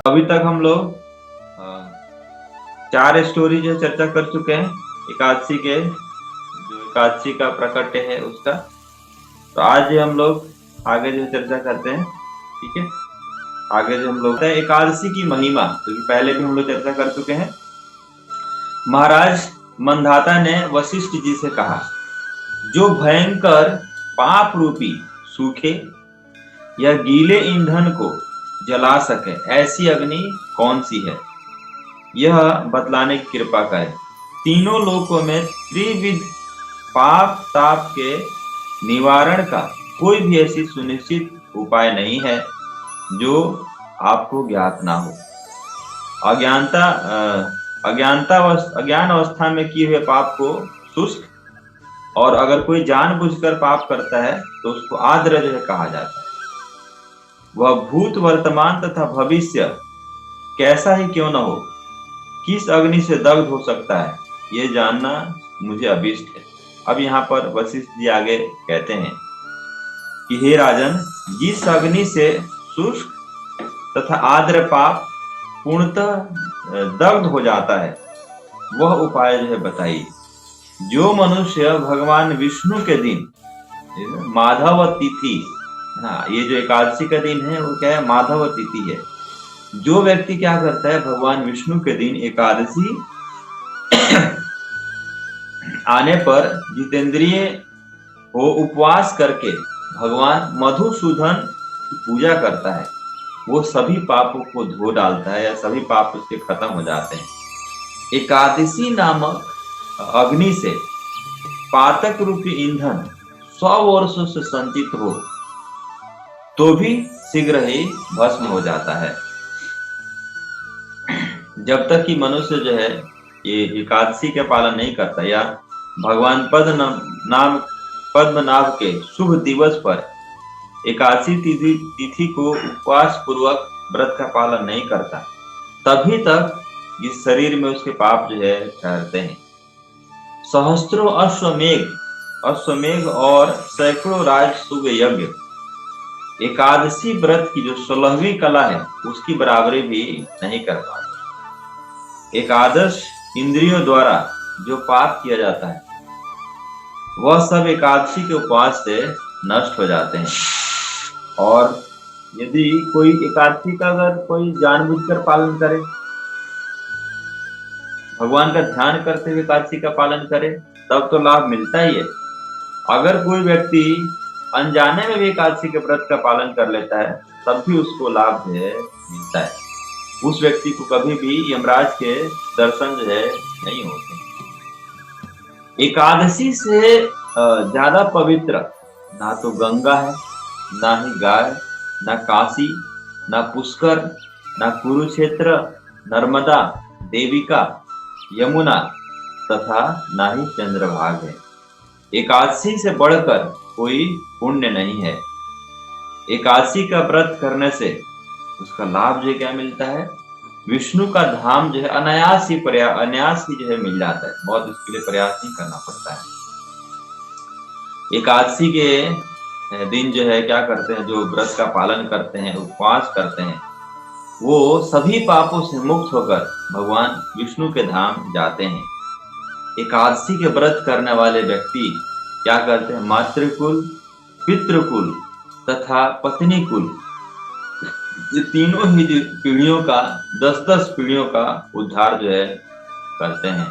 अभी तक हम लोग चार स्टोरी जो चर्चा कर चुके हैं एकादशी के, जो एकादशी का प्रकट है उसका। तो आज हम लोग आगे जो चर्चा करते हैं, ठीक है। आगे जो हम लोग एकादशी की महिमा, क्योंकि पहले भी हम लोग चर्चा कर चुके हैं। महाराज मंधाता ने वशिष्ठ जी से कहा, जो भयंकर पाप रूपी सूखे या गीले ईंधन को जला सके ऐसी अग्नि कौन सी है, यह बतलाने की कृपा करें। तीनों लोकों में त्रिविध पाप ताप के निवारण का कोई भी ऐसी सुनिश्चित उपाय नहीं है जो आपको ज्ञात ना हो। अज्ञान अवस्था में किए हुए पाप को शुष्क, और अगर कोई जानबूझकर पाप करता है तो उसको आद्रज कहा जाता है। वह भूत वर्तमान तथा भविष्य कैसा ही क्यों न हो, किस अग्नि से दग्ध हो सकता है, ये जानना मुझे अभीष्ट है। अब यहाँ पर वशिष्ठ जी आगे कहते हैं कि हे राजन, जिस अग्नि से शुष्क तथा आर्द्र पाप पूर्णतः दग्ध हो जाता है, वह उपाय जो है बताइए। जो मनुष्य भगवान विष्णु के दिन माधव तिथि, हाँ ये जो एकादशी का दिन है वो क्या है, माधव तिथि है। जो व्यक्ति क्या करता है, भगवान विष्णु के दिन एकादशी आने पर जितेंद्रिय वो उपवास करके भगवान मधुसूदन की पूजा करता है, वो सभी पापों को धो डालता है या सभी पाप उसके खत्म हो जाते हैं। एकादशी नामक अग्नि से पातक रूपी ईंधन 100 वर्षों से संचित हो तो भी शीघ्र ही भस्म हो जाता है। जब तक कि मनुष्य जो है ये एकादशी के पालन नहीं करता या भगवान पद्मनाभ के शुभ दिवस पर एकादशी तिथि को उपवास पूर्वक व्रत का पालन नहीं करता, तभी तक इस शरीर में उसके पाप जो है ठहरते हैं। सहस्त्रों अश्वमेघ और सैकड़ों राजसूय यज्ञ एकादशी व्रत की जो 16वीं कला है उसकी बराबरी भी नहीं कर पाते। एकादश इंद्रियों द्वारा जो पाप किया जाता है वह सब एकादशी के उपवास से नष्ट हो जाते हैं। और यदि कोई एकादशी का अगर कोई जानबूझकर पालन करे, भगवान का ध्यान करते हुए एकादशी का पालन करे, तब तो लाभ मिलता ही है। अगर कोई व्यक्ति अनजाने में भी एकादशी के व्रत का पालन कर लेता है, तब भी उसको लाभ जो है मिलता है। उस व्यक्ति को कभी भी यमराज के दर्शन जो है नहीं होते। एकादशी से ज्यादा पवित्र ना तो गंगा है, ना ही गाय, ना काशी, ना पुष्कर, ना कुरुक्षेत्र, नर्मदा, देविका, यमुना तथा ना ही चंद्रभाग है। एकादशी से बढ़कर कोई पुण्य नहीं है। एकादशी का व्रत करने से उसका लाभ जो क्या मिलता है, विष्णु का धाम जो है अनायास ही जो है मिल जाता है। बहुत इसके लिए प्रयास नहीं करना पड़ता है। एकादशी के दिन जो है क्या करते हैं, जो व्रत का पालन करते हैं, उपवास करते हैं, वो सभी पापों से मुक्त होकर भगवान विष्णु के धाम जाते हैं। एकादशी के व्रत करने वाले व्यक्ति क्या करते हैं, मातृकुल, पितृकुल तथा पत्नी कुल, ये तीनों ही पीढ़ियों का 10-10 पीढ़ियों का उद्धार जो है करते हैं।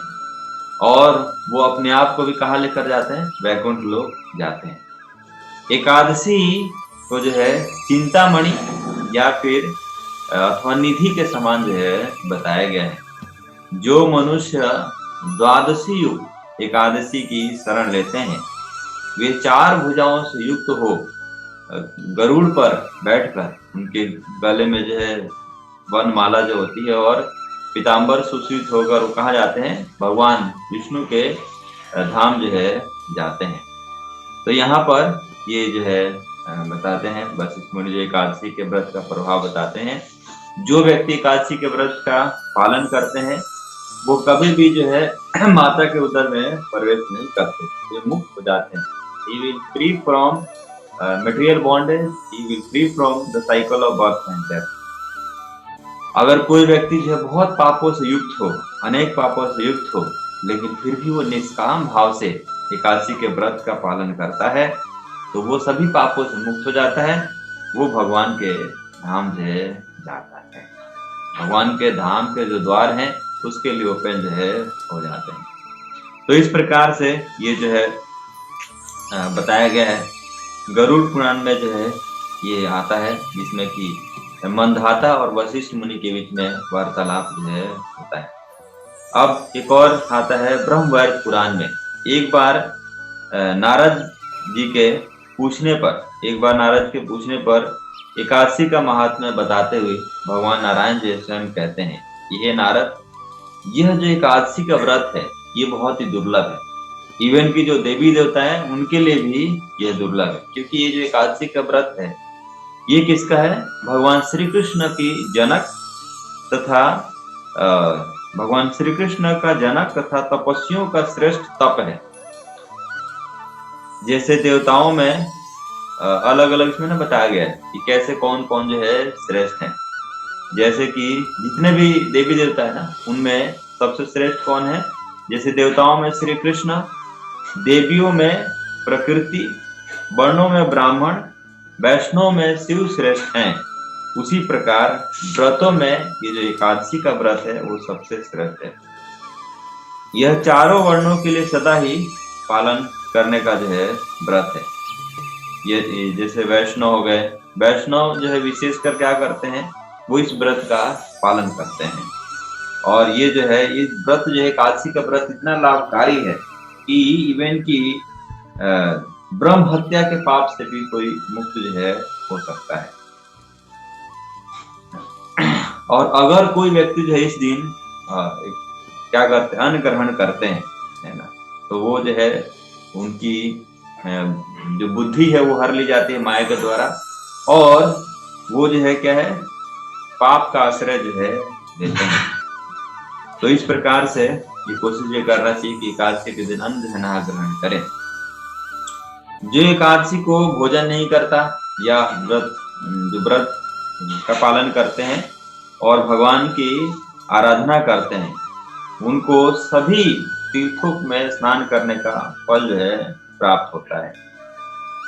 और वो अपने आप को भी कहाँ लेकर जाते हैं, वैकुंठ लोक जाते हैं। एकादशी को जो है चिंतामणि या फिर अथवा निधि के समान जो है बताया गया है। जो मनुष्य द्वादशी युक्त एकादशी की शरण लेते हैं, वे 4 भुजाओं से युक्त हो गरुड़ पर बैठकर, उनके गले में जो है वनमाला जो होती है और पीताम्बर सुशीत होकर वो कहाँ जाते हैं, भगवान विष्णु के धाम जो है जाते हैं। तो यहाँ पर ये जो है बताते हैं वशिष्ठ मुनि जो एकादशी के व्रत का प्रभाव बताते हैं। जो व्यक्ति एकादशी के व्रत का पालन करते हैं वो कभी भी जो है माता के उदर में प्रवेश नहीं करते, वे मुक्त हो जाते हैं। He will free from material bondage, he will free from the cycle of birth and death. अगर कोई व्यक्ति जो है बहुत पापों से युक्त हो, अनेक पापों से युक्त हो, लेकिन फिर भी वो निष्काम भाव से एकादशी के व्रत का पालन करता है, तो वो सभी पापों से मुक्त हो जाता है, वो भगवान के धाम जो है जाता है। भगवान के धाम के जो द्वार हैं उसके लिए ओपन जो है हो जाते हैं। तो इस प्रकार से ये जो है बताया गया है। गरुड़ पुराण में जो है ये आता है, जिसमें कि मंधाता और वशिष्ठ मुनि के बीच में वार्तालाप जो है होता है। अब एक और आता है ब्रह्मवैवर्त पुराण में। एक बार नारद जी के पूछने पर एकादशी का महात्म्य बताते हुए भगवान नारायण जी स्वयं कहते हैं, ये नारद, यह जो एकादशी का व्रत है ये बहुत ही दुर्लभ है। इवन की जो देवी देवता है उनके लिए भी यह दुर्लभ है, क्योंकि ये जो एकादशी का व्रत है ये किसका है? भगवान श्री कृष्ण की जनक तथा भगवान श्री कृष्ण का जनक तथा तपस्वियों का श्रेष्ठ तप है। जैसे देवताओं में अलग अलग इसमें ना बताया गया है कि कैसे कौन कौन जो है श्रेष्ठ है। जैसे कि जितने भी देवी देवता है ना उनमें सबसे श्रेष्ठ कौन है? जैसे देवताओं में श्री कृष्ण, देवियों में प्रकृति, वर्णों में ब्राह्मण, वैष्णव में शिव श्रेष्ठ हैं। उसी प्रकार व्रतों में ये जो एकादशी का व्रत है वो सबसे श्रेष्ठ है। यह चारों वर्णों के लिए सदा ही पालन करने का जो है व्रत है। ये जैसे वैष्णव हो गए, वैष्णव जो है विशेषकर क्या करते हैं, वो इस व्रत का पालन करते हैं। और ये जो है इस व्रत जो है एकादशी का व्रत इतना लाभकारी है कि इवन की ब्रह्म हत्या के पाप से भी कोई मुक्त जो है हो सकता है। और अगर कोई व्यक्ति जो है इस दिन क्या करते हैं, अन्न ग्रहण करते हैं, है ना, तो वो जो है उनकी जो बुद्धि है वो हर ली जाती है माया के द्वारा, और वो जो है क्या है, पाप का आश्रय जो है देते हैं। तो इस प्रकार से ये कोशिश ये करना चाहिए कि एकादशी के दिन अन्न जो है ना ग्रहण करें। जो एकादशी को भोजन नहीं करता या व्रत का पालन करते हैं और भगवान की आराधना करते हैं, उनको सभी तीर्थों में स्नान करने का फल जो है प्राप्त होता है।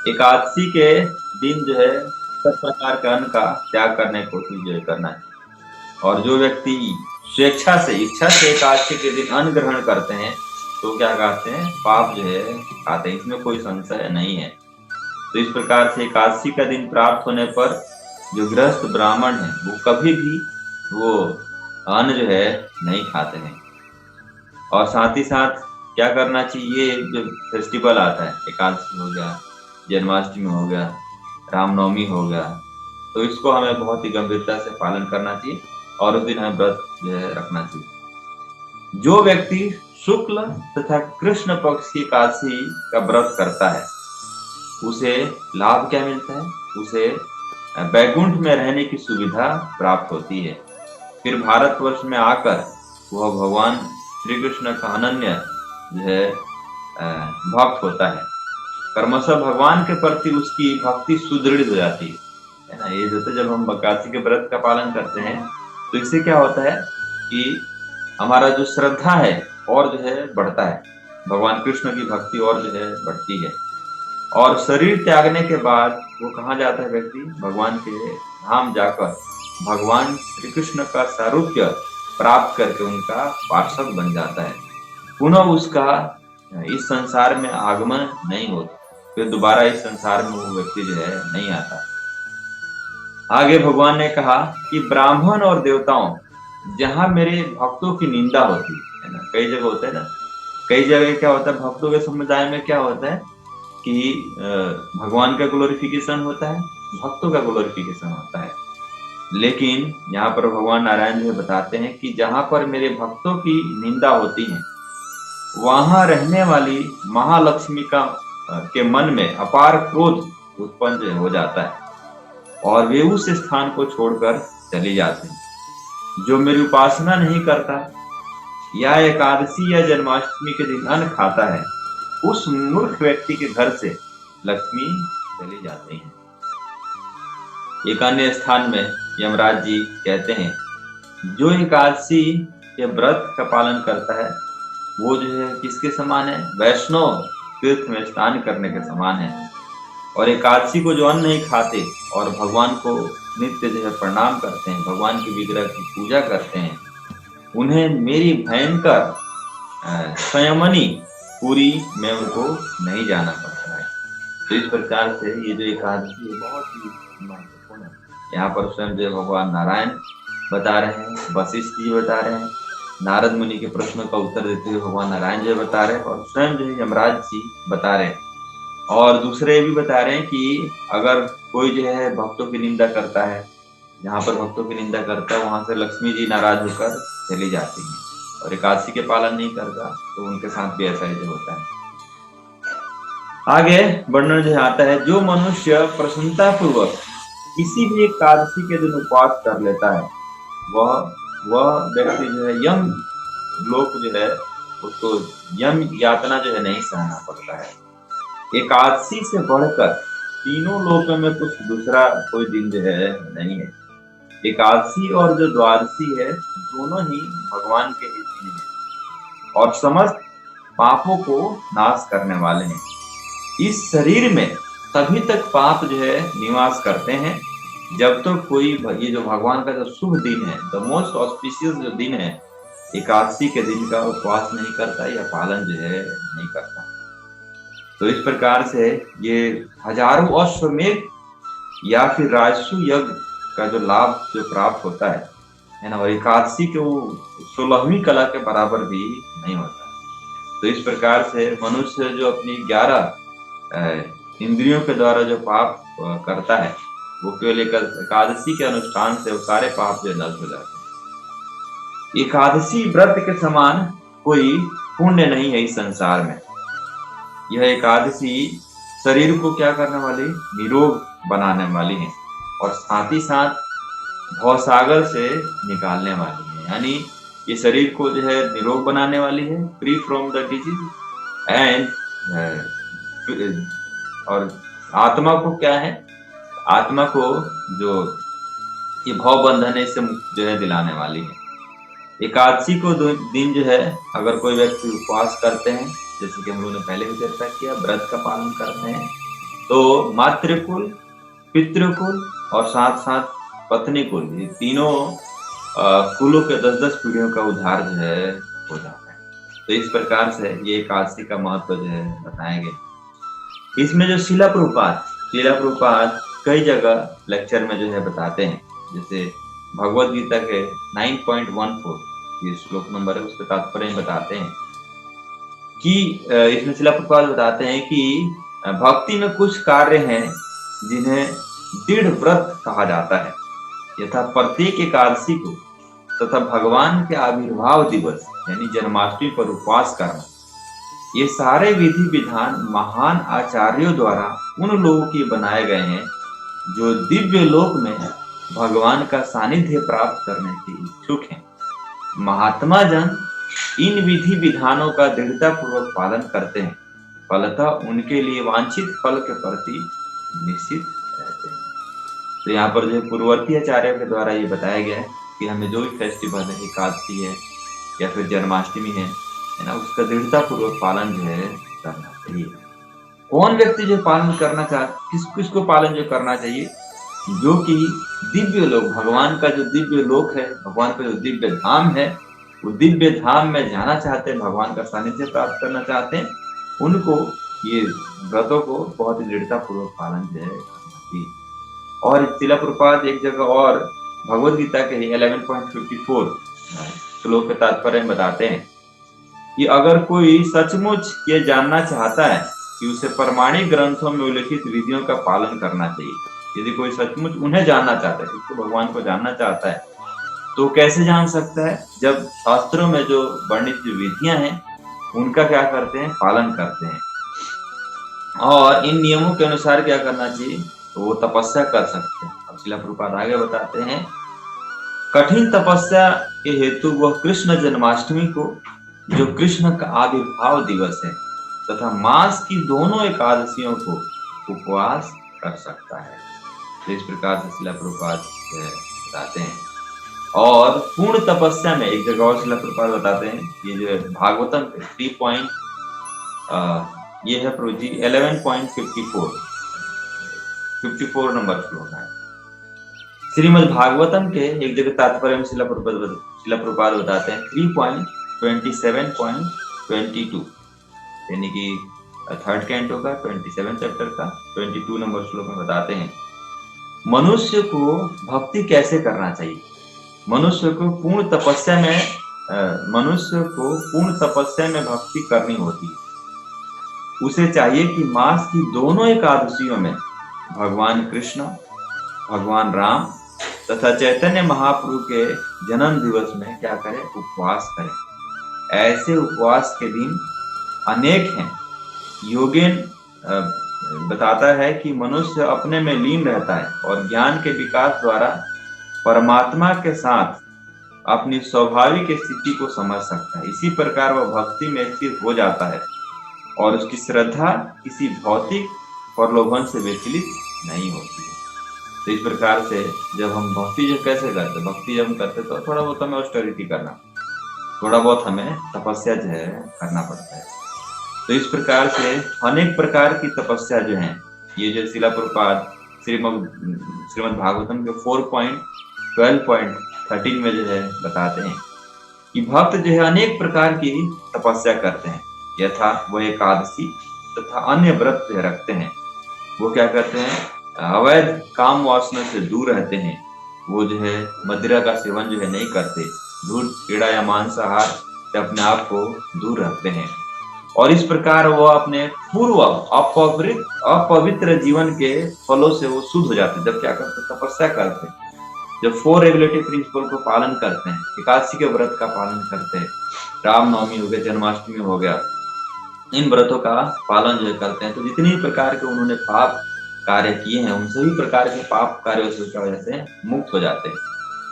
एकादशी के दिन जो है सब प्रकार के अन्न का त्याग करने की कोशिश जो है करना है। और जो व्यक्ति स्वेच्छा से, इच्छा से एकादशी के दिन अन्न ग्रहण करते हैं तो क्या कहते हैं, पाप जो है खाते हैं, इसमें कोई संशय नहीं है। तो इस प्रकार से एकादशी का दिन प्राप्त होने पर जो गृहस्थ ब्राह्मण है वो कभी भी वो अन्न जो है नहीं खाते हैं। और साथ ही साथ क्या करना चाहिए, जो फेस्टिवल आता है, एकादशी हो गया, जन्माष्टमी हो गया, रामनवमी हो गया, तो इसको हमें बहुत ही गंभीरता से पालन करना चाहिए और उस दिन हमें व्रत जो है रखना चाहिए। जो व्यक्ति शुक्ल तथा कृष्ण पक्ष की एकादशी का व्रत करता है उसे लाभ क्या मिलता है? उसे वैकुंठ में रहने की सुविधा प्राप्त होती है। फिर भारतवर्ष में आकर वह भगवान श्री कृष्ण का अनन्य जो है भक्त होता है। क्रमशः भगवान के प्रति उसकी भक्ति सुदृढ़ हो जाती है ना। ये जो जब हम एकादशी के व्रत का पालन करते हैं तो इससे क्या होता है कि हमारा जो श्रद्धा है और जो है बढ़ता है, भगवान कृष्ण की भक्ति और जो है बढ़ती है। और शरीर त्यागने के बाद वो कहाँ जाता है व्यक्ति? भगवान के धाम जाकर भगवान श्री कृष्ण का सारूप्य प्राप्त करके उनका पार्षद बन जाता है। पुनः उसका इस संसार में आगमन नहीं होता, फिर दोबारा इस संसार में वो व्यक्ति जो है नहीं आता। आगे भगवान ने कहा कि ब्राह्मण और देवताओं जहां मेरे भक्तों की निंदा होती है ना, कई जगह होता है ना, कई जगह क्या होता है, भक्तों के समुदाय में क्या होता है कि भगवान का ग्लोरिफिकेशन होता है, भक्तों का ग्लोरिफिकेशन होता है। लेकिन यहाँ पर भगवान नारायण जी बताते हैं कि जहां पर मेरे भक्तों की निंदा होती है वहां रहने वाली महालक्ष्मी के मन में अपार क्रोध उत्पन्न हो जाता है और वे उस स्थान को छोड़कर चले जाते हैं। जो मेरी उपासना नहीं करता या एकादशी या जन्माष्टमी के दिन अन्न खाता है उस मूर्ख व्यक्ति के घर से लक्ष्मी चली जाती है। एक अन्य स्थान में यमराज जी कहते हैं जो एकादशी के व्रत का पालन करता है वो जो है किसके समान है? वैष्णव तीर्थ में स्नान करने के समान है। और एकादशी को जो अन्न नहीं खाते और भगवान को नित्य जो है प्रणाम करते हैं, भगवान के विग्रह की पूजा करते हैं, उन्हें मेरी भयंकर संयमनी पूरी में उनको नहीं जाना पड़ता है। तो इस प्रकार से ये जो एकादशी है बहुत ही महत्वपूर्ण है। यहाँ पर स्वयं जो भगवान नारायण बता रहे हैं, वशिष्ठ जी बता रहे हैं, नारद मुनि के प्रश्नों का उत्तर देते हुए भगवान नारायण जी बता रहे हैं, और स्वयं जो है यमराज जी बता रहे हैं। और दूसरे भी बता रहे हैं कि अगर कोई जो है भक्तों की निंदा करता है, जहाँ पर भक्तों की निंदा करता है वहां से लक्ष्मी जी नाराज होकर चली जाती हैं, और एकादशी के पालन नहीं करता तो उनके साथ भी ऐसा ही जो होता है। आगे वर्णन जो आता है, जो मनुष्य प्रसन्नता पूर्वक किसी भी एकादशी के दिन उपवास कर लेता है वह व्यक्ति जो है यम लोक जो है उसको यम यातना जो है नहीं सहना पड़ता है। एकादशी से बढ़कर तीनों लोकों में कुछ दूसरा कोई दिन जो है नहीं है। एकादशी और जो द्वादशी है दोनों ही भगवान के ही दिन है और समस्त पापों को नाश करने वाले हैं। इस शरीर में तभी तक पाप जो है निवास करते हैं जब तो कोई ये जो भगवान का जो शुभ दिन है, द मोस्ट ऑस्पिशियस जो दिन है, एकादशी के दिन का उपवास नहीं करता या पालन जो है नहीं करता। तो इस प्रकार से ये हजारों अश्वमेध या फिर राजसु यज्ञ का जो लाभ जो प्राप्त होता है ना, और एकादशी के वो 16वीं कला के बराबर भी नहीं होता। तो इस प्रकार से मनुष्य जो अपनी 11 इंद्रियों के द्वारा जो पाप करता है वो केवल एकादशी के अनुष्ठान से वो सारे पाप जो नष्ट हो जाते हैं। एकादशी व्रत के समान कोई पुण्य नहीं है इस संसार में। यह एकादशी शरीर को क्या करने वाली? निरोग बनाने वाली है और साथ ही साथ भवसागर से निकालने वाली है। यानी ये शरीर को जो है निरोग बनाने वाली है, free from the disease, and और आत्मा को क्या है? आत्मा को जो ये भव बंधन है इससे मुक्त जो है दिलाने वाली है। एकादशी को दिन जो है अगर कोई व्यक्ति उपवास करते हैं, जैसे कि हम लोगों ने पहले भी चर्चा किया, व्रत का पालन करते हैं, तो मातृकुल, पितृकुल और साथ साथ पत्नी कुल, ये तीनों कुलों के 10-10 पीढ़ियों का उद्धार जो है हो जाता है। तो इस प्रकार से ये एकादशी का महत्व जो है बताया गया। इसमें जो शिला प्रभुपाद कई जगह लेक्चर में जो है बताते हैं, जैसे भगवत गीता के 9.14 ये श्लोक नंबर है, उसके तात्पर्य बताते हैं कि इसमें शिला प्रभुपाद बताते हैं कि भक्ति में कुछ कार्य हैं जिन्हें दृढ़ व्रत कहा जाता है, यथा प्रत्येक एकादशी को तथा भगवान के आविर्भाव दिवस यानी जन्माष्टमी पर उपवास करना। ये सारे विधि विधान महान आचार्यों द्वारा उन लोगों के बनाए गए हैं जो दिव्य लोक में भगवान का सानिध्य प्राप्त करने के इच्छुक हैं। महात्मा जन इन विधि विधानों का दृढ़ता पूर्वक पालन करते हैं, फलतः उनके लिए वांछित फल के प्रति निश्चित रहते हैं। तो यहाँ पर जो पूर्ववर्ती आचार्यों के द्वारा ये बताया गया है कि हमें जो भी फेस्टिवल है, एकादशी है या फिर जन्माष्टमी है ना, उसका दृढ़ता पूर्वक पालन जो है करना चाहिए। कौन व्यक्ति जो पालन करना चाहते, किसको पालन जो करना चाहिए? जो कि दिव्य लोक, भगवान का जो दिव्य लोक है, भगवान का जो दिव्य धाम है, वो दिव्य धाम में जाना चाहते हैं, भगवान का सानिध्य प्राप्त करना चाहते हैं, उनको ये व्रतों को बहुत ही दृढ़ता पूर्वक पालन जो है करना चाहिए। और शिला प्रभुपाद एक जगह और भगवत गीता के 11.54 श्लोक के तात्पर्य बताते हैं कि अगर कोई सचमुच ये जानना चाहता है कि उसे प्रमाणिक ग्रंथों में उल्लिखित विधियों का पालन करना चाहिए, यदि कोई सचमुच उन्हें जानना चाहता है, तो भगवान को जानना चाहता है, तो कैसे जान सकता है? जब शास्त्रों में जो वर्णित जो विधियां हैं उनका क्या करते हैं? पालन करते हैं। और इन नियमों के अनुसार क्या करना चाहिए? तो वो तपस्या कर सकते हैं। अब शिला प्रभुपाद आगे बताते हैं, कठिन तपस्या के हेतु वह कृष्ण जन्माष्टमी को, जो कृष्ण का आविर्भाव दिवस है, तथा मास की दोनों एकादशियों को उपवास कर सकता है। तो इस प्रकार से शिला प्रभुपाद बताते हैं। और पूर्ण तपस्या में एक जगह और शिला प्रभुपाद बताते हैं, ये जो है भागवतम पे 3 ये है प्रभु जी 11.54 नंबर श्लोक है। श्रीमद् भागवतम के एक जगह तात्पर्य में शिला प्रभुपाद बताते हैं 3.27.22 यानी कि 3rd कैंटो का 27 चैप्टर का 22 नंबर श्लोक में बताते हैं, मनुष्य को भक्ति कैसे करना चाहिए। मनुष्य को पूर्ण तपस्या में भक्ति करनी होती है। उसे चाहिए कि मास की दोनों एकादशियों में भगवान कृष्ण, भगवान राम तथा चैतन्य महाप्रभु के जन्म दिवस में क्या करें, उपवास करें। ऐसे उपवास के दिन अनेक हैं। योगेन बताता है कि मनुष्य अपने में लीन रहता है और ज्ञान के विकास द्वारा परमात्मा के साथ अपनी स्वाभाविक स्थिति को समझ सकता है। इसी प्रकार वह भक्ति में स्थिर हो जाता है और उसकी श्रद्धा किसी भौतिक प्रलोभन से विचलित नहीं होती है। तो इस प्रकार से जब हम भक्ति जो कैसे करते, भक्ति जब हम करते तो थोड़ा बहुत हमें ऑस्टेरिटी करना, थोड़ा बहुत हमें तपस्या जो है करना पड़ता है। तो इस प्रकार से अनेक प्रकार की तपस्या जो है, ये जो शिला प्रभुपाद श्रीमद् भागवतम के 4.12.13 में जो है बताते हैं कि भक्त जो है अनेक प्रकार की तपस्या करते हैं, यथा वह एकादशी तथा अन्य व्रत रखते हैं। वो क्या करते हैं, अवैध काम वासना से दूर रहते हैं। वो जो है मदिरा का सेवन जो है नहीं करते, दूध, कीड़ा या मांसाहार से अपने आप को दूर रखते हैं और इस प्रकार वो अपने पूर्व अपवित्र जीवन के फलों से वो शुद्ध हो जाते हैं। जब क्या करते, तपस्या करते हैं, जब 4 रेगुलेटरी प्रिंसिपल को पालन करते हैं, एकादशी के व्रत का पालन करते हैं, रामनवमी हो गया, जन्माष्टमी हो गया, इन व्रतों का पालन जो करते हैं, तो जितनी प्रकार के उन्होंने पाप कार्य किए हैं उन सभी प्रकार के पाप कार्यों से क्या हो जाते हैं, मुक्त हो जाते हैं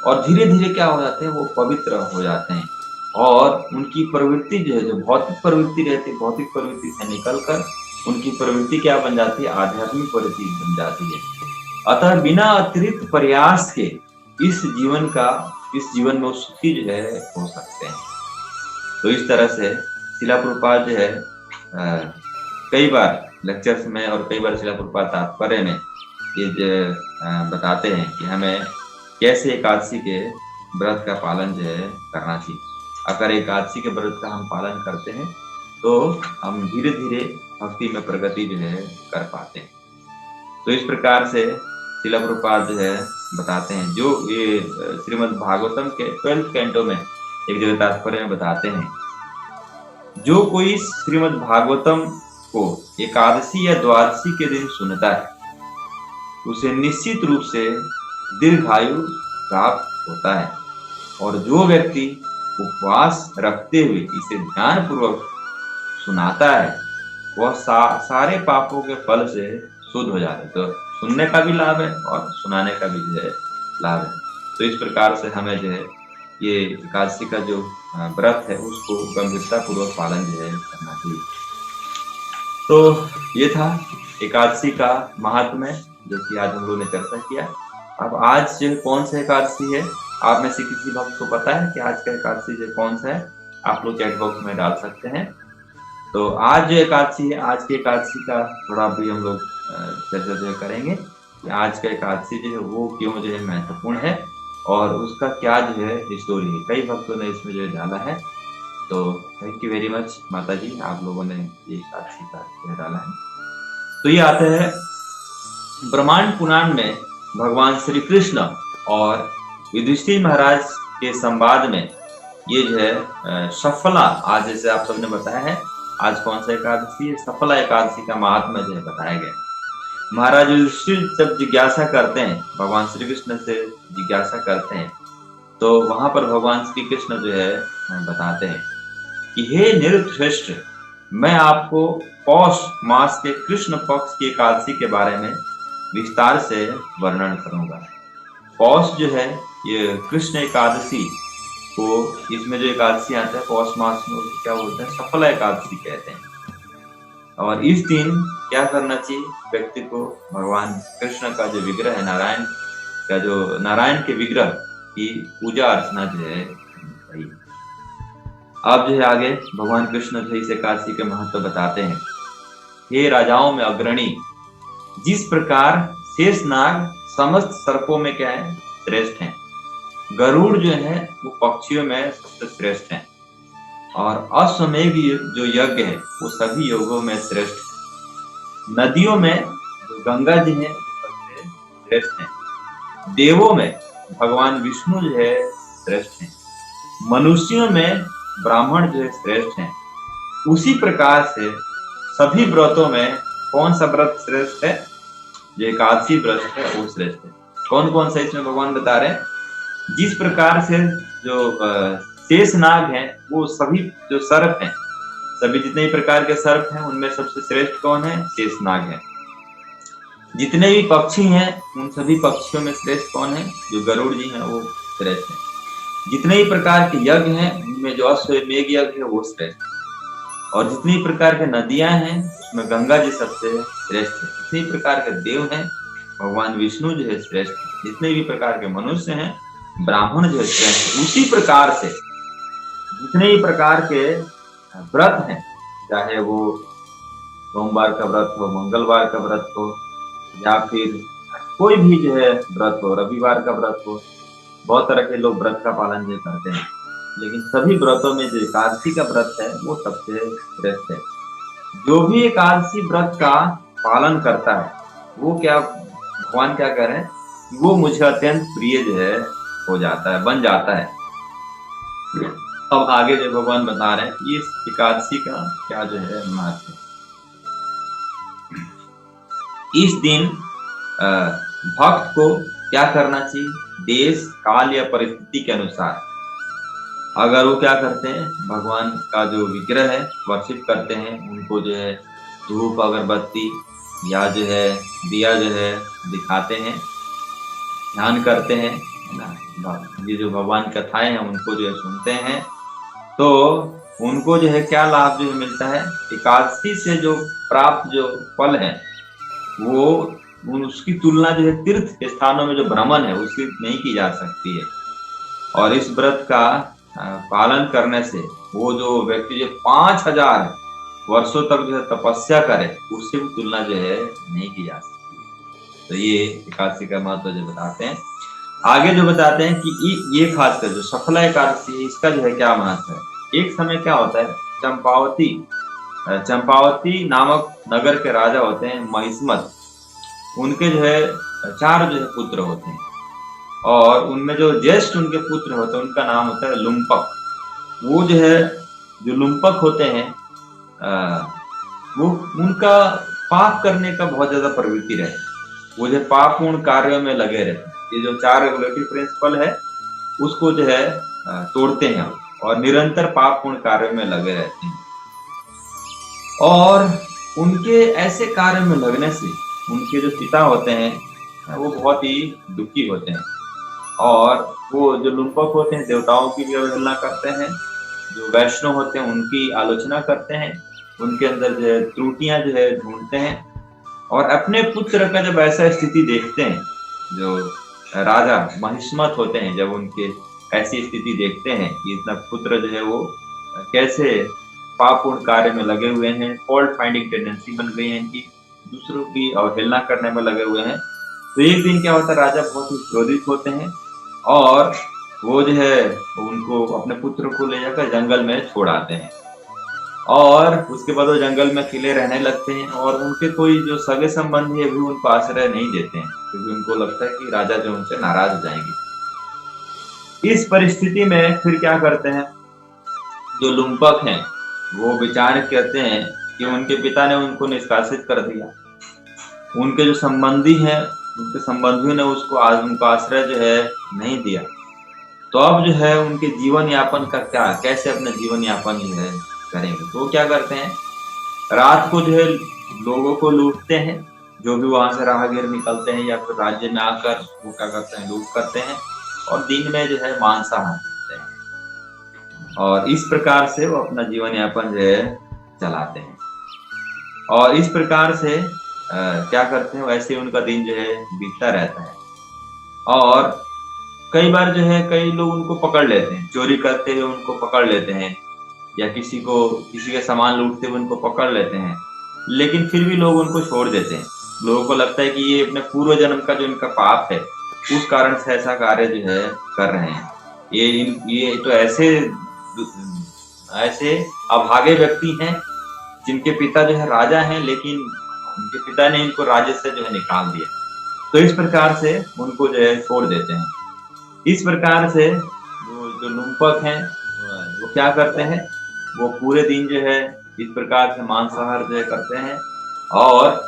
और धीरे धीरे क्या हो जाते हैं, वो पवित्र हो जाते हैं और उनकी प्रवृत्ति जो है, जो भौतिक प्रवृत्ति रहती है, भौतिक प्रवृत्ति से निकलकर उनकी प्रवृत्ति क्या बन जाती है, आध्यात्मिक प्रवृत्ति बन जाती है। अतः बिना अतिरिक्त प्रयास के इस जीवन में सुखी जो है हो सकते हैं। तो इस तरह से शिला प्रभुपाद जो है कई बार लेक्चर्स में और कई बार शिला प्रभुपाद तात्पर्य में ये बताते हैं कि हमें कैसे एकादशी के व्रत का पालन जो है करना चाहिए। अगर एकादशी के व्रत का हम पालन करते हैं तो हम धीरे धीरे भक्ति में प्रगति जो है कर पाते हैं। तो इस प्रकार से शिला प्रभुपाद जो है बताते हैं, जो ये श्रीमद् भागवतम के 12th कैंटो में एक जगह तात्पर्य में बताते हैं, जो कोई श्रीमद् भागवतम को एकादशी या द्वादशी के दिन सुनता है उसे निश्चित रूप से दीर्घायु प्राप्त होता है और जो व्यक्ति उपवास रखते हुए इसे ध्यान पूर्वक सुनाता है वह सारे पापों के फल से शुद्ध हो जाता है। तो सुनने का भी लाभ है और सुनाने का भी जो है लाभ है। तो इस प्रकार से हमें जो है ये एकादशी का जो व्रत है उसको गंभीरता पूर्वक पालन जो है करना चाहिए। तो ये था एकादशी का महात्म्य जो कि आज हम लोगों ने चर्चा किया। अब आज जो कौन सा एकादशी है, आप में से किसी भक्त को पता है कि आज का एकादशी जो कौन सा है, आप लोग चैट बॉक्स में डाल सकते हैं। तो आज जो एकादशी है, आज की एकादशी का थोड़ा भी हम लोग चर्चा जो करेंगे कि आज का एकादशी जो है वो क्यों जो है महत्वपूर्ण है और उसका क्या जो है स्टोरी है। कई भक्तों ने इसमें जो है डाला है, तो थैंक यू वेरी मच माता जी, आप लोगों ने ये एकादशी का जो है डाला है। तो ये आता है ब्रह्मांड पुराण में भगवान श्री कृष्ण और युधिष्ठिर महाराज के संवाद में ये जो है सफला, आज जैसे आप सबने बताया है आज कौन सा एकादशी है, सफला एकादशी का महात्म्य जो है बताया गया। महाराज युधिष्ठिर जब जिज्ञासा करते हैं, भगवान श्री कृष्ण से जिज्ञासा करते हैं, तो वहां पर भगवान श्री कृष्ण जो है बताते हैं कि हे निरुपश्रेष्ठ, मैं आपको पौष मास के कृष्ण पक्ष की एकादशी के बारे में विस्तार से वर्णन करूंगा। पौष जो है ये कृष्ण एकादशी को, इसमें जो एकादशी आता है पौष मास में उसको क्या बोलते हैं, सफला एकादशी कहते हैं। और इस दिन क्या करना चाहिए, व्यक्ति को भगवान कृष्ण का जो विग्रह है, नारायण के विग्रह की पूजा अर्चना जो है वही। अब जो है आगे भगवान कृष्ण जो है इस एकादशी के महत्व बताते हैं। हे राजाओं में अग्रणी, जिस प्रकार शेषनाग समस्त सर्पों में क्या है श्रेष्ठ हैं, गरुड़ जो है वो पक्षियों में सबसे श्रेष्ठ है, और अश्वमेघ जो यज्ञ है वो सभी योगों में श्रेष्ठ है। नदियों में जो गंगा जी है वो सबसे श्रेष्ठ है। देवों में भगवान विष्णु जो है श्रेष्ठ है। मनुष्यों में ब्राह्मण जो है श्रेष्ठ है। उसी प्रकार से सभी व्रतों में कौन सा व्रत श्रेष्ठ है? जो एकादशी व्रत है वो श्रेष्ठ है। कौन कौन सा इसमें भगवान बता रहे हैं? जिस प्रकार से जो शेष नाग है वो सभी जो सर्प हैं, सभी जितने भी प्रकार के सर्प हैं उनमें सबसे श्रेष्ठ कौन है? शेष नाग है। जितने भी पक्षी हैं उन सभी पक्षियों में श्रेष्ठ कौन है? जो गरुड़ जी हैं वो श्रेष्ठ है। जितने भी प्रकार के यज्ञ हैं उनमें जो अश्वमेघ यज्ञ है वो श्रेष्ठ है। और जितनी प्रकार के नदियां हैं उसमें गंगा जी सबसे श्रेष्ठ है। जितने प्रकार के देव हैं भगवान विष्णु जो है श्रेष्ठ है। जितने भी प्रकार के मनुष्य हैं ब्राह्मण जो है श्रेष्ठ है। उसी प्रकार से जितने भी प्रकार के व्रत हैं, चाहे वो सोमवार का व्रत हो, मंगलवार का व्रत हो, या फिर कोई भी जो है व्रत हो, रविवार का व्रत हो, बहुत तरह के लोग व्रत का पालन जो करते हैं, लेकिन सभी व्रतों में जो एकादशी का व्रत है वो सबसे श्रेष्ठ है। जो भी एकादशी व्रत का पालन करता है वो क्या भगवान क्या कह रहे हैं? वो मुझे अत्यंत प्रिय जो है हो जाता है, बन जाता है। अब आगे जो भगवान बता रहे हैं ये एकादशी का क्या जो है महत्व। इस दिन भक्त को क्या करना चाहिए? देश काल या परिस्थिति के अनुसार अगर वो क्या करते हैं, भगवान का जो विग्रह है वर्शिप करते हैं, उनको जो है धूप अगरबत्ती या जो है दिया जो है दिखाते हैं, ध्यान करते हैं, है ना, ये जो भगवान कथाएं हैं उनको जो है सुनते हैं, तो उनको जो है क्या लाभ जो है मिलता है? एकादशी से जो प्राप्त जो फल है वो उसकी तुलना जो है तीर्थ स्थानों में जो भ्रमण है उसकी नहीं की जा सकती है। और इस व्रत का पालन करने से वो जो व्यक्ति जो 5000 वर्षों तक जो है तपस्या करे उससे भी तुलना जो है नहीं की जा सकती है। तो ये एकादशी का महत्व जो बताते हैं। आगे जो बताते हैं कि ये खासकर जो सफला एकादशी है इसका जो है क्या महत्व है। एक समय क्या होता है, चंपावती नामक नगर के राजा होते हैं महिष्मत, उनके जो है 4 जो है पुत्र होते हैं, और उनमें जो ज्येष्ठ उनके पुत्र होते हैं उनका नाम होता है लुम्पक। वो जो है जो लुम्पक होते हैं वो उनका पाप करने का बहुत ज्यादा प्रवृत्ति रहती है। वो जो पापपूर्ण कार्यों में लगे रहते हैं। ये जो 4 रेगुलेटरी प्रिंसिपल है उसको जो है तोड़ते हैं और निरंतर पापपूर्ण कार्यों में लगे रहते हैं। और उनके ऐसे कार्य में लगने से उनके जो पिता होते हैं वो बहुत ही दुखी होते हैं, और वो जो लुम्पक होते हैं देवताओं की भी अवहेलना करते हैं, जो वैष्णव होते हैं उनकी आलोचना करते हैं, उनके अंदर जो है त्रुटियां जो है ढूंढते हैं। और अपने पुत्र का जब ऐसा स्थिति देखते हैं, जो राजा महिष्मत होते हैं, जब उनके ऐसी स्थिति देखते हैं कि इतना पुत्र जो है वो कैसे पापपूर्ण कार्य में लगे हुए हैं, फॉल्ट फाइंडिंग टेंडेंसी बन गई है इनकी, दूसरों की अवहेलना करने में लगे हुए हैं, तो एक दिन क्या होता है, राजा बहुत ही क्रोधित होते हैं और वो जो है उनको अपने पुत्र को ले जाकर जंगल में छोड़ आते हैं। और उसके बाद वो जंगल में अकेले रहने लगते हैं, और उनके कोई जो सगे संबंधी है भी उनको आश्रय नहीं देते हैं, क्योंकि उनको लगता है कि राजा जो उनसे नाराज हो जाएंगे। इस परिस्थिति में फिर क्या करते हैं, जो लुम्पक हैं वो विचार करते हैं कि उनके पिता ने उनको निष्कासित कर दिया, उनके जो संबंधी हैं उनके संबंधियों ने उनको आश्रय जो है नहीं दिया, तो अब जो है उनके जीवन यापन का क्या, कैसे अपना जीवन यापन जो है करेंगे। तो क्या करते हैं, रात को जो है लोगों को लूटते हैं, जो भी वहां से राहगीर निकलते हैं या फिर राज्य में आकर वो क्या करते हैं, लूट करते हैं, और दिन में जो है मांसाहार करते हैं, और इस प्रकार से वो अपना जीवन यापन जो है चलाते हैं। और इस प्रकार से क्या करते हैं, वैसे उनका दिन जो है बीतता रहता है। और कई बार जो है कई लोग उनको पकड़ लेते हैं, चोरी करते हुए उनको पकड़ लेते हैं, या किसी के सामान लूटते हुए उनको पकड़ लेते हैं, लेकिन फिर भी लोग उनको छोड़ देते हैं। लोगों को लगता है कि ये अपने पूर्व जन्म का जो इनका पाप है, उस कारण से ऐसा कार्य जो है कर रहे हैं। ये तो ऐसे अभागे व्यक्ति हैं जिनके पिता जो है राजा हैं, लेकिन उनके पिता ने इनको राज्य से जो है निकाल दिया। तो इस प्रकार से उनको जो है छोड़ देते हैं। इस प्रकार से वो जो लुम्पक हैं वो क्या करते हैं, वो पूरे दिन जो है इस प्रकार से मांसाहार जो है करते हैं और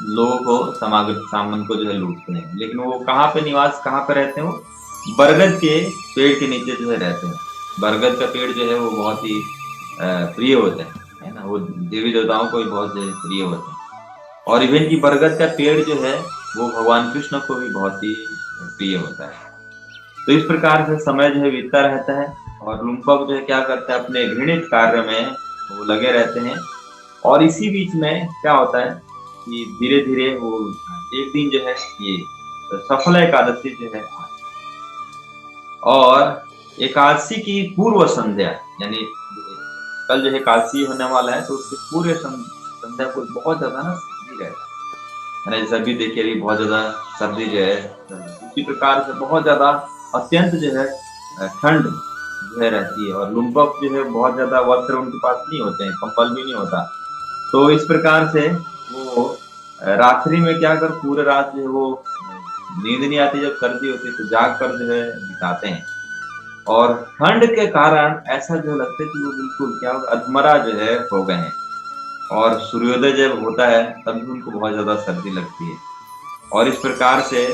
लोगों को सामान को जो है लूटते हैं। लेकिन वो कहाँ पे रहते हैं, वो बरगद के पेड़ के नीचे जो है रहते हैं। बरगद का पेड़ जो है वो बहुत ही प्रिय होता है ना, वो देवी देवताओं को भी बहुत जो है प्रिय होते हैं। और इवन की बरगद का पेड़ जो है वो भगवान कृष्ण को भी बहुत ही प्रिय होता है। तो इस प्रकार से समय जो है बीतता रहता है और लुम्पक जो है क्या करता है, अपने घृणित कार्य में वो लगे रहते हैं। और इसी बीच में क्या होता है कि धीरे धीरे वो एक दिन जो है ये सफल एकादशी जो है, और एकादशी की पूर्व संध्या, यानी कल जो है एकादशी होने वाला है, तो उसके पूरे संध्या को बहुत ज्यादा ना सर्दी रहता है, सर्दी देखिए अभी बहुत ज्यादा सर्दी जो है, उसी प्रकार से बहुत ज्यादा अत्यंत जो है ठंड जो है रहती है। और लुम्पक जो है बहुत ज्यादा वस्त्र उनके पास नहीं होते हैं, कंबल भी नहीं होता। तो इस प्रकार से वो रात्रि में क्या कर पूरे रात जो है वो नींद नहीं आती, जब सर्दी होती है तो जाग कर जो है बिताते हैं। और ठंड के कारण ऐसा जो लगता है कि वो बिल्कुल क्या अधमरा जो है हो गए हैं। और सूर्योदय जब होता है तब भी उनको बहुत ज्यादा सर्दी लगती है। और इस प्रकार से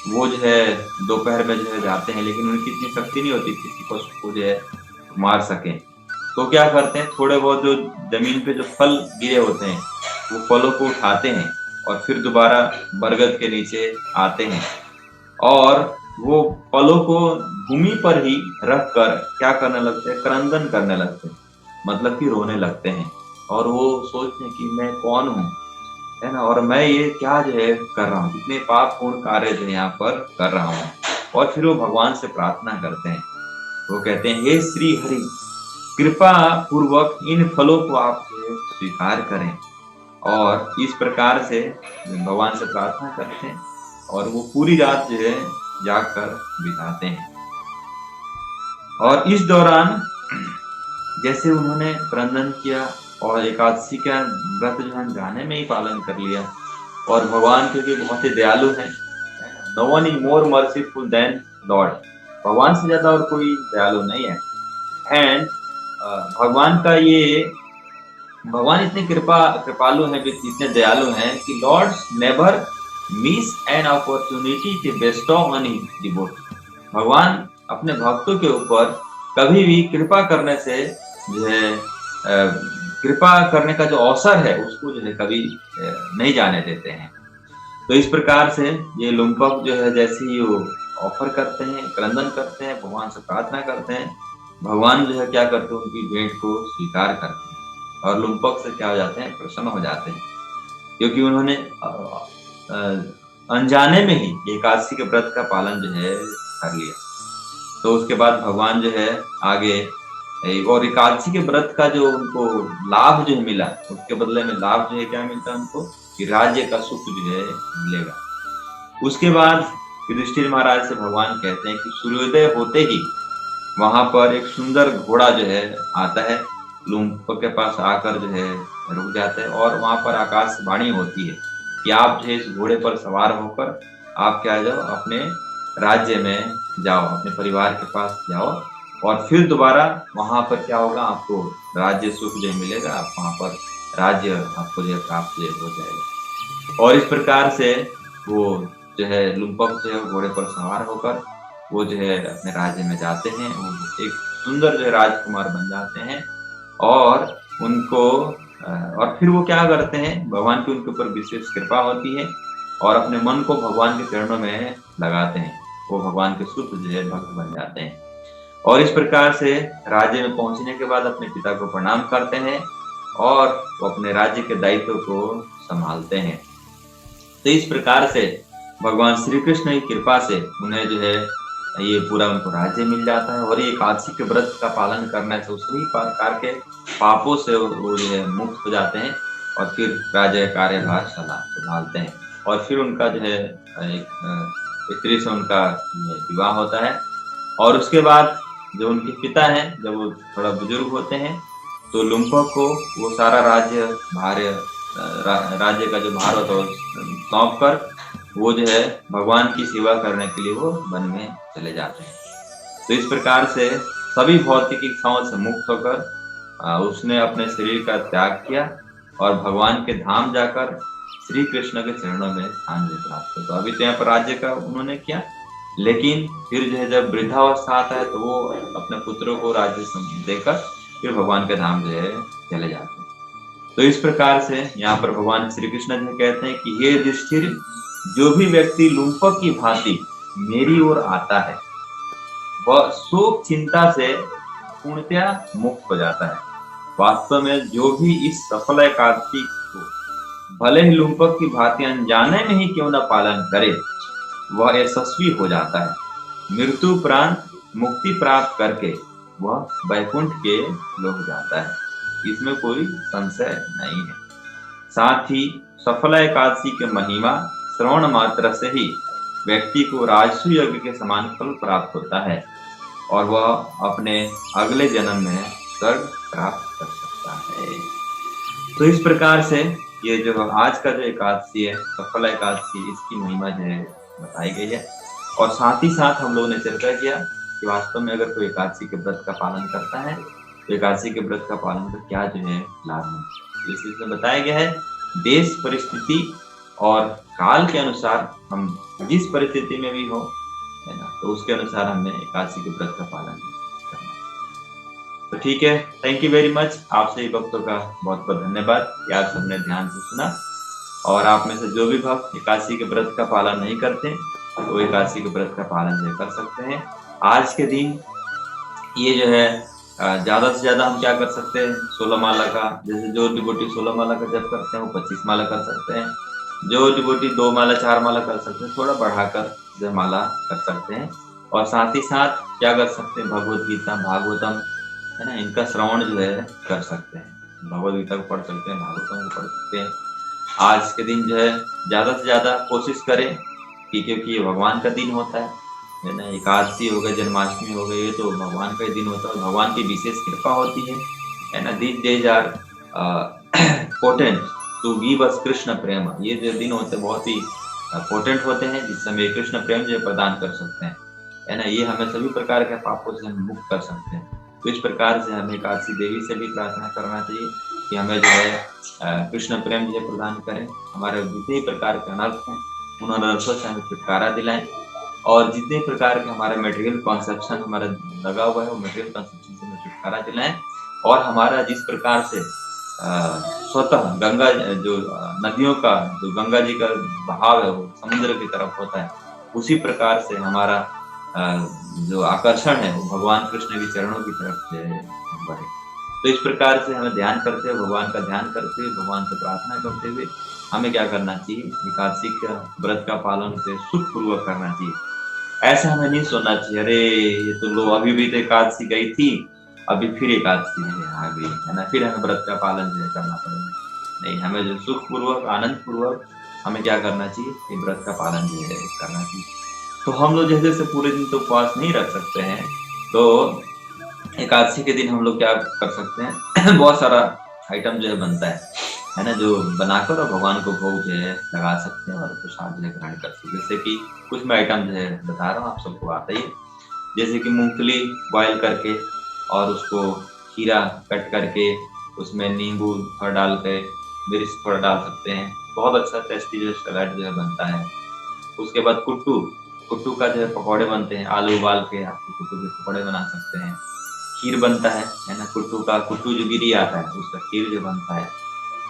वो जो है दोपहर में जो है जाते हैं, लेकिन उनकी इतनी शक्ति नहीं होती किसी पशु को जो है मार सके। तो क्या करते हैं, थोड़े बहुत जो जमीन पे जो फल गिरे होते हैं वो फलों को उठाते हैं और फिर दोबारा बरगद के नीचे आते हैं और वो फलों को भूमि पर ही रख कर क्या करने लगते हैं, क्रंदन करने लगते हैं, मतलब कि रोने लगते हैं। और वो सोचते हैं कि मैं कौन हूँ, है ना, और मैं ये क्या जो है कर रहा हूँ, कितने पापपूर्ण कार्य जो यहाँ पर कर रहा हूँ। और फिर वो भगवान से प्रार्थना करते हैं, वो कहते हैं हे श्री हरि, कृपा पूर्वक इन फलों को आप स्वीकार करें। और इस प्रकार से भगवान से प्रार्थना करते हैं और वो पूरी रात जो है जागकर बिताते हैं। और इस दौरान जैसे उन्होंने क्रंदन किया और एकादशी का व्रत जो है गाने में ही पालन कर लिया, और भगवान क्योंकि बहुत ही दयालु है, no one is more merciful than lord, भगवान से ज्यादा और कोई दयालु नहीं है। एंड भगवान इतने कृपालु हैं, इतने दयालु हैं कि lord never miss an opportunity to bestow on his devotee. भगवान अपने भक्तों के ऊपर कभी भी कृपा करने से जो है कृपा करने का जो अवसर है उसको जो है कभी नहीं जाने देते हैं। तो इस प्रकार से ये लुम्पक जो है जैसे ही वो ऑफर करते हैं, क्रंदन करते हैं, भगवान से प्रार्थना करते हैं, भगवान जो है क्या करते हैं, उनकी भेंट को स्वीकार करते हैं और लुम्पक से क्या हो जाते हैं, प्रसन्न हो जाते हैं, क्योंकि उन्होंने अनजाने में ही एकादशी के व्रत का पालन जो है कर लिया। तो उसके बाद भगवान जो है आगे, और एकादशी के व्रत का जो उनको लाभ जो है मिला, उसके बदले में लाभ जो है क्या मिलता है उनको, कि राज्य का सुख जो है मिलेगा। उसके बाद युधिष्ठिर महाराज से भगवान कहते हैं कि सूर्योदय होते ही वहां पर एक सुंदर घोड़ा जो है आता है, लुम्पक के पास आकर जो है रुक जाता है और वहां पर आकाशवाणी होती है कि आप जो है इस घोड़े पर सवार होकर आप क्या जाओ, अपने राज्य में जाओ, अपने परिवार के पास जाओ, और फिर दोबारा वहां पर क्या होगा, आपको राज्य सुख जो मिलेगा, आप वहां पर राज्य आपको जो प्राप्त हो जाएगा। और इस प्रकार से वो जो है लुम्पक जो है घोड़े पर सवार होकर वो जो है अपने राज्य में जाते हैं, वो एक सुंदर जो है राजकुमार बन जाते हैं। और उनको और फिर वो क्या करते हैं, भगवान की उनके ऊपर विशेष कृपा होती है और अपने मन को भगवान के चरणों में लगाते हैं, वो भगवान के शुद्ध जो है भक्त बन जाते हैं। और इस प्रकार से राज्य में पहुंचने के बाद अपने पिता को प्रणाम करते हैं और वो अपने राज्य के दायित्व को संभालते हैं। तो इस प्रकार से भगवान श्री कृष्ण की कृपा से उन्हें जो है ये पूरा उनको राज्य मिल जाता है। और ये एकादशी के व्रत का पालन करने से सभी प्रकार के पापों से वो जो है मुक्त हो जाते हैं और फिर राज्य का कार्यभार संभालते हैं। और फिर उनका जो है एक स्त्री से उनका विवाह होता है। और उसके बाद जो उनके पिता हैं, जब वो थोड़ा बुजुर्ग होते हैं तो लुम्पक को वो सारा राज्य राज्य का जो भार होता है सौंप कर वो जो है भगवान की सेवा करने के लिए वो वन में चले जाते हैं। तो इस प्रकार से सभी भौतिक इच्छाओं से मुक्त होकर उसने अपने शरीर का त्याग किया और भगवान के धाम जाकर श्री कृष्ण के चरणों में स्थान प्राप्त किया। तो अभी तो यहाँ पर राज्य का उन्होंने किया, लेकिन फिर जो है जब वृद्धावस्था आता है तो वो अपने पुत्रों को राज्य देकर फिर भगवान के धाम जो है चले जाते हैं। तो इस प्रकार से यहाँ पर भगवान श्री कृष्ण जी कहते हैं कि हे युधिष्ठिर, जो भी व्यक्ति लुम्पक की भांति मेरी ओर आता है वह शोक चिंता से पूर्णतया मुक्त हो जाता है। वास्तव में जो भी इस सफल एकादशी को भले ही लुम्पक की भांति अनजाने में ही क्यों न पालन करे, वह यशस्वी हो जाता है। मृत्यु उपरांत मुक्ति प्राप्त करके वह वैकुंठ के लोक जाता है, इसमें कोई संशय नहीं है। साथ ही सफल एकादशी के महिमा श्रवण मात्र से ही व्यक्ति को राजसु यज्ञ के समान फल प्राप्त होता है और वह अपने अगले जन्म में स्वर्ग प्राप्त कर सकता है। तो इस प्रकार से ये जो आज का जो एकादशी है, सफल एकादशी, इसकी महिमा जो है बताई गई है। और साथ ही साथ हम लोगों ने चर्चा किया कि वास्तव में अगर कोई एकादशी के व्रत का पालन करता है तो एकादशी के व्रत का पालन कर क्या जो है लाभ मिलता है। इस इसमें बताया गया है देश परिस्थिति और काल के अनुसार हम जिस परिस्थिति में भी हो, है ना, तो उसके अनुसार हमने एकादशी के व्रत का पालन करना है। तो ठीक है, थैंक यू वेरी मच। आप सभी भक्तों का बहुत बहुत धन्यवाद कि आप सबने ध्यान से सुना। और आप में से जो भी भक्त एकादशी के व्रत का पालन नहीं करते तो एकादशी के व्रत का पालन जो कर सकते हैं। आज के दिन ये जो है ज्यादा से ज्यादा हम क्या कर सकते हैं, 16 माला का, जैसे जो डिवोटी 16 माला का जप करते हैं वो 25 माला कर सकते हैं। जो डिवोटी 2 माला 4 माला कर सकते हैं, थोड़ा बढ़ाकर जो माला कर सकते हैं। और साथ ही साथ क्या कर सकते हैं, भगवत गीता, भागवतम, है ना, इनका श्रवण जो है कर सकते हैं। भगवत गीता को पढ़ सकते हैं, भागवतम को पढ़ सकते हैं। आज के दिन जो है ज्यादा से ज्यादा कोशिश करें कि, क्योंकि ये भगवान का दिन होता है ना, एकादशी हो गए, जन्माष्टमी हो गई, ये तो भगवान का ही दिन होता है, भगवान की विशेष कृपा होती है ना। These days are potent to give us Krishna prem. ये जो दिन होते हैं बहुत ही पोटेंट होते हैं, जिससे हमें कृष्ण प्रेम जो प्रदान कर सकते हैं, है ना। ये हमें सभी प्रकार के पापों से हम मुक्त कर सकते हैं। तो इस प्रकार से हमें एकादशी देवी से भी प्रार्थना करना चाहिए कि हमें जो है कृष्ण प्रेम जो प्रदान करें, हमारे जितने प्रकार के अनर्थ हैं उन अनर्थों से हमें छुटकारा दिलाएं, और जितने प्रकार के हमारे मटेरियल कॉन्सेप्शन हमारा लगा हुआ है वो मटेरियल कॉन्सेप्शन से हमें छुटकारा दिलाएं। और हमारा जिस प्रकार से स्वतः गंगा जो नदियों का, जो गंगा जी का बहाव है वो समुद्र की तरफ होता है, उसी प्रकार से हमारा जो आकर्षण है वो भगवान कृष्ण के चरणों की तरफ से बढ़े। तो इस प्रकार से हमें ध्यान करते हुए, भगवान का ध्यान करते हुए, भगवान से प्रार्थना करते हुए हमें क्या करना चाहिए, एकादशी का व्रत का पालन से सुखपूर्वक करना चाहिए। ऐसा हमें नहीं सोचना चाहिए, अरे ये तो लोग अभी भी तो एकादशी गई थी, अभी फिर एकादशी आ गई, है ना, फिर हमें व्रत का पालन जो है करना पड़ेगा। नहीं, हमें जो सुखपूर्वक, आनंद पूर्वक हमें क्या करना चाहिए, ये व्रत का पालन जो है करना चाहिए। तो हम लोग जैसे जैसे पूरे दिन तो उपवास नहीं रख सकते हैं, तो एकादशी के दिन हम लोग क्या कर सकते हैं बहुत सारा आइटम जो है बनता है ना, जो बनाकर और भगवान को भोग जो है लगा सकते हैं और प्रसाद जो है ग्रहण कर सकते हैं। जैसे कि कुछ मैं आइटम जो है बता रहा हूँ, आप सबको आता ही है। जैसे कि मूंगफली बॉयल करके और उसको खीरा कट करके उसमें नींबू थोड़ा डाल के, मिर्च थोड़ा डाल सकते हैं, बहुत अच्छा टेस्टी जो सलाद जो है बनता है। उसके बाद कुट्टू का जो है पकौड़े बनते हैं, आलू उबाल के आप कुट्टू के पकौड़े बना सकते हैं। खीर बनता है ना, कुट्टू जो गिरी आता है उसका खीर जो बनता है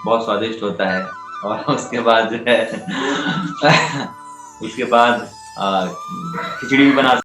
बहुत स्वादिष्ट होता है। और उसके बाद जो है उसके बाद खिचड़ी भी बना